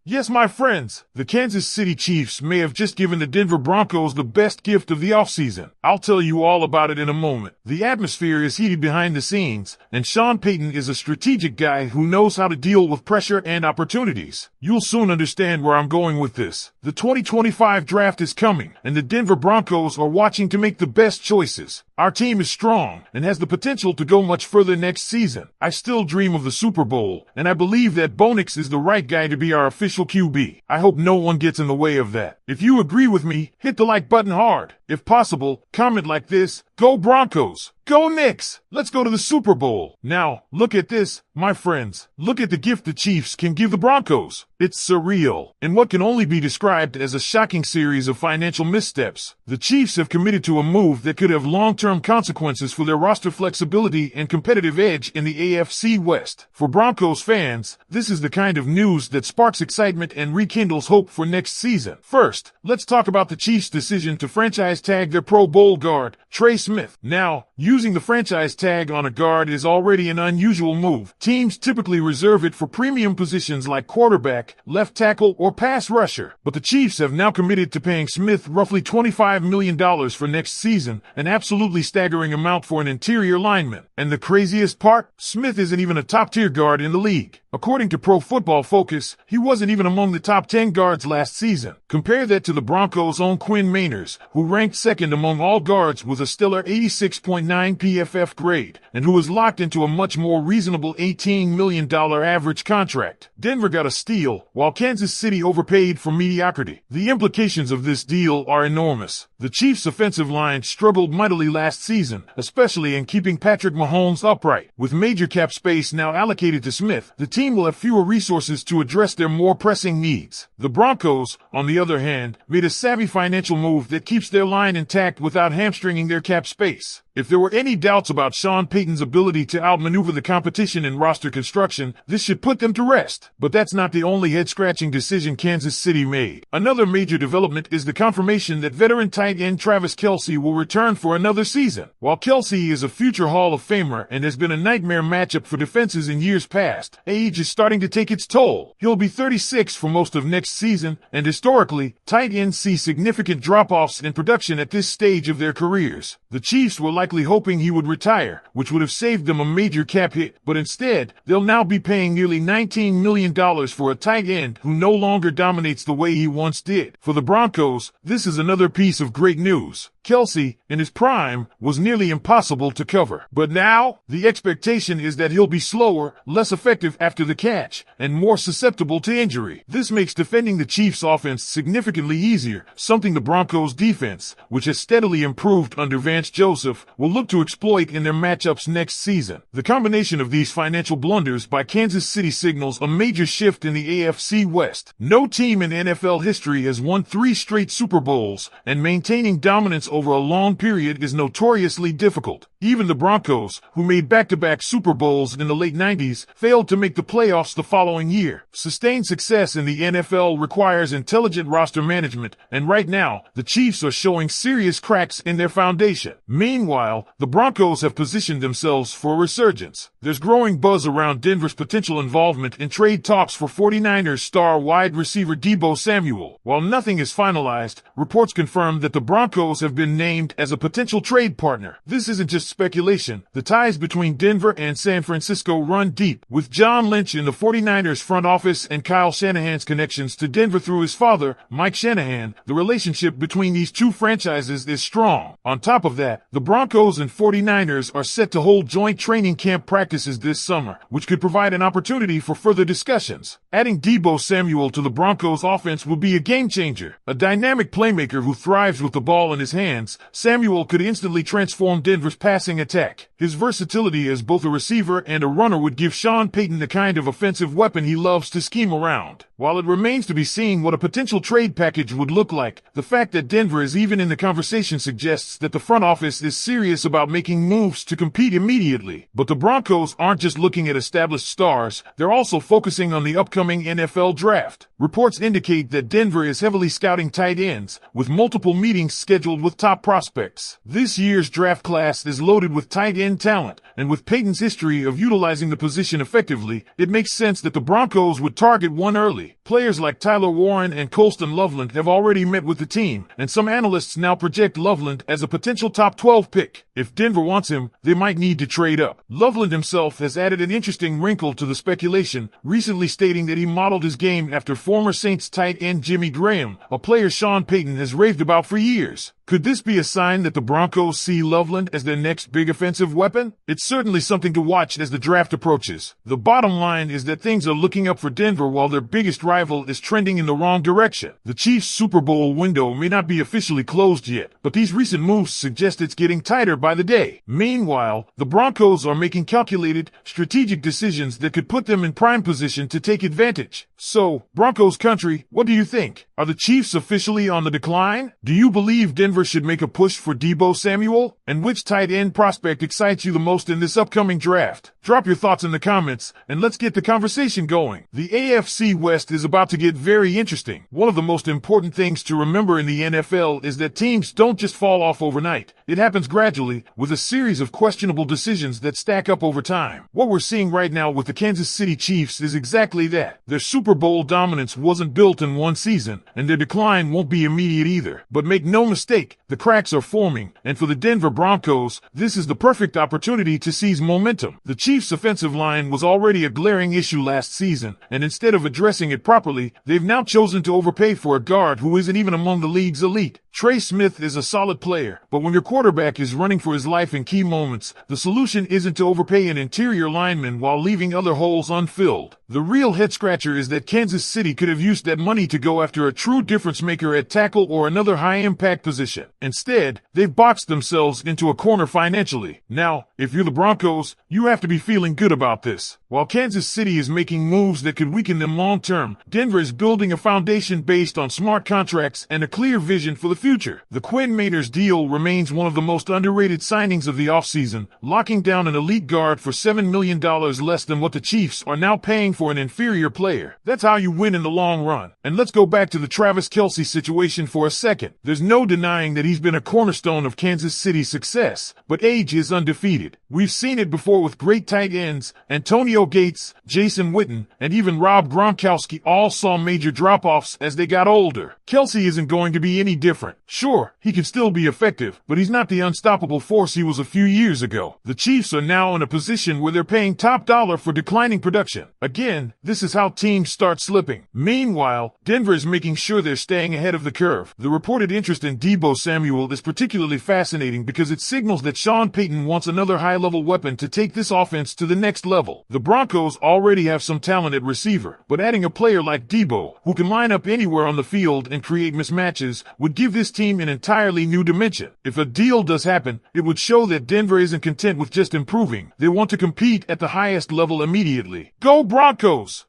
Yes, my friends, the Kansas City Chiefs may have just given the Denver Broncos the best gift of the offseason. I'll tell you all about it in a moment. The atmosphere is heated behind the scenes, and Sean Payton is a strategic guy who knows how to deal with pressure and opportunities. You'll soon understand where I'm going with this. The 2025 draft is coming, and the Denver Broncos are watching to make the best choices. Our team is strong and has the potential to go much further next season. I still dream of the Super Bowl, and I believe that Bonix is the right guy to be our official QB. I hope no one gets in the way of that. If you agree with me, hit the like button hard. If possible, comment like this: "Go Broncos! Go Knicks! Let's go to the Super Bowl." Now, look at this, my friends. Look at the gift the Chiefs can give the Broncos. It's surreal, and what can only be described as a shocking series of financial missteps. The Chiefs have committed to a move that could have long-term consequences for their roster flexibility and competitive edge in the AFC West. For Broncos fans, this is the kind of news that sparks excitement and rekindles hope for next season. First, let's talk about the Chiefs' decision to franchise tag their Pro Bowl guard, Trey Smith. Now, using the franchise tag on a guard is already an unusual move. Teams typically reserve it for premium positions like quarterback, left tackle, or pass rusher. But the Chiefs have now committed to paying Smith roughly $25 million for next season, an absolutely staggering amount for an interior lineman. And the craziest part? Smith isn't even a top-tier guard in the league. According to Pro Football Focus, he wasn't even among the top 10 guards last season. Compare that to the Broncos' own Quinn Meinerz, who ranked second among all guards with a stellar 86.9 PFF grade, and who was locked into a much more reasonable $18 million average contract. Denver got a steal, while Kansas City overpaid for mediocrity. The implications of this deal are enormous. The Chiefs' offensive line struggled mightily last season, especially in keeping Patrick Mahomes upright. With major cap space now allocated to Smith, the team will have fewer resources to address their more pressing needs. The Broncos, on the other hand, made a savvy financial move that keeps their line intact without hamstringing their cap space. If there were any doubts about Sean Payton's ability to outmaneuver the competition in roster construction, this should put them to rest. But that's not the only head-scratching decision Kansas City made. Another major development is the confirmation that veteran tight end Travis Kelce will return for another season. While Kelce is a future Hall of Famer and has been a nightmare matchup for defenses in years past, age is starting to take its toll. He'll be 36 for most of next season, and historically, tight ends see significant drop-offs in production at this stage of their careers. The Chiefs were likely hoping he would retire, which would have saved them a major cap hit, but instead, they'll now be paying nearly $19 million for a tight end who no longer dominates the way he once did. For the Broncos, this is another piece of great news. Kelce, in his prime, was nearly impossible to cover. But now, the expectation is that he'll be slower, less effective after the catch, and more susceptible to injury. This makes defending the Chiefs' offense significantly easier, something the Broncos' defense, which has steadily improved under Vance Joseph, will look to exploit in their matchups next season. The combination of these financial blunders by Kansas City signals a major shift in the AFC West. No team in NFL history has won 3 straight Super Bowls, and maintaining dominance over a long period is notoriously difficult. Even the Broncos, who made back-to-back Super Bowls in the late 90s, failed to make the playoffs the following year. Sustained success in the NFL requires intelligent roster management, and right now, the Chiefs are showing serious cracks in their foundation. Meanwhile, the Broncos have positioned themselves for a resurgence. There's growing buzz around Denver's potential involvement in trade talks for 49ers star wide receiver Deebo Samuel. While nothing is finalized, reports confirm that the Broncos have been named as a potential trade partner. This isn't just speculation. The ties between Denver and San Francisco run deep, with John Lynch in the 49ers front office and Kyle Shanahan's connections to Denver through his father, Mike Shanahan. The relationship between these two franchises is strong. On top of that, the Broncos and 49ers are set to hold joint training camp practices this summer, which could provide an opportunity for further discussions. Adding Deebo Samuel to the Broncos offense will be a game changer. A dynamic playmaker who thrives with the ball in his hands, Samuel could instantly transform Denver's passing attack. His versatility as both a receiver and a runner would give Sean Payton the kind of offensive weapon he loves to scheme around. While it remains to be seen what a potential trade package would look like, the fact that Denver is even in the conversation suggests that the front office is serious about making moves to compete immediately. But the Broncos aren't just looking at established stars, they're also focusing on the upcoming NFL draft. Reports indicate that Denver is heavily scouting tight ends, with multiple meetings scheduled with top prospects. This year's draft class is loaded with tight end talent, and with Payton's history of utilizing the position effectively, it makes sense that the Broncos would target one early. Players like Tyler Warren and Colston Loveland have already met with the team, and some analysts now project Loveland as a potential top 12 pick. If Denver wants him, they might need to trade up. Loveland himself has added an interesting wrinkle to the speculation, recently stating that he modeled his game after former Saints tight end Jimmy Graham, a player Sean Payton has raved about for years. Could this be a sign that the Broncos see Loveland as their next big offensive weapon? It's certainly something to watch as the draft approaches. The bottom line is that things are looking up for Denver while their biggest rival is trending in the wrong direction. The Chiefs' Super Bowl window may not be officially closed yet, but these recent moves suggest it's getting tighter by the day. Meanwhile, the Broncos are making calculated, strategic decisions that could put them in prime position to take advantage. So, Broncos country, what do you think? Are the Chiefs officially on the decline? Do you believe Denver should make a push for Deebo Samuel? And which tight end prospect excites you the most in this upcoming draft? Drop your thoughts in the comments, and let's get the conversation going. The AFC West is about to get very interesting. One of the most important things to remember in the NFL is that teams don't just fall off overnight. It happens gradually, with a series of questionable decisions that stack up over time. What we're seeing right now with the Kansas City Chiefs is exactly that. Their Super Bowl dominance wasn't built in one season, and their decline won't be immediate either. But make no mistake, the cracks are forming, and for the Denver Broncos, this is the perfect opportunity to seize momentum. The Chiefs' offensive line was already a glaring issue last season, and instead of addressing it properly, they've now chosen to overpay for a guard who isn't even among the league's elite. Trey Smith is a solid player, but when your quarterback is running for his life in key moments, the solution isn't to overpay an interior lineman while leaving other holes unfilled. The real head-scratcher is that Kansas City could have used that money to go after a true difference-maker at tackle or another high-impact position. Instead, they've boxed themselves into a corner financially. Now, if you're the Broncos, you have to be feeling good about this. While Kansas City is making moves that could weaken them long-term, Denver is building a foundation based on smart contracts and a clear vision for the future. The Quinn Maters deal remains one of the most underrated signings of the offseason, locking down an elite guard for $7 million less than what the Chiefs are now paying for an inferior player. That's how you win in the long run. And let's go back to the Travis Kelce situation for a second. There's no denying that he's been a cornerstone of Kansas City's success, but age is undefeated. We've seen it before with great tight ends. Antonio Gates, Jason Witten, and even Rob Gronkowski all saw major drop-offs as they got older. Kelce isn't going to be any different. Sure, he can still be effective, but he's not the unstoppable force he was a few years ago. The Chiefs are now in a position where they're paying top dollar for declining production. Again, this is how teams start slipping. Meanwhile, Denver is making sure they're staying ahead of the curve. The reported interest in Deebo Samuel is particularly fascinating because it signals that Sean Payton wants another high-level weapon to take this offense to the next level. The Broncos already have some talent at receiver, but adding a player like Deebo, who can line up anywhere on the field and create mismatches, would give this team an entirely new dimension. If a deal does happen, it would show that Denver isn't content with just improving. They want to compete at the highest level immediately. Go Broncos!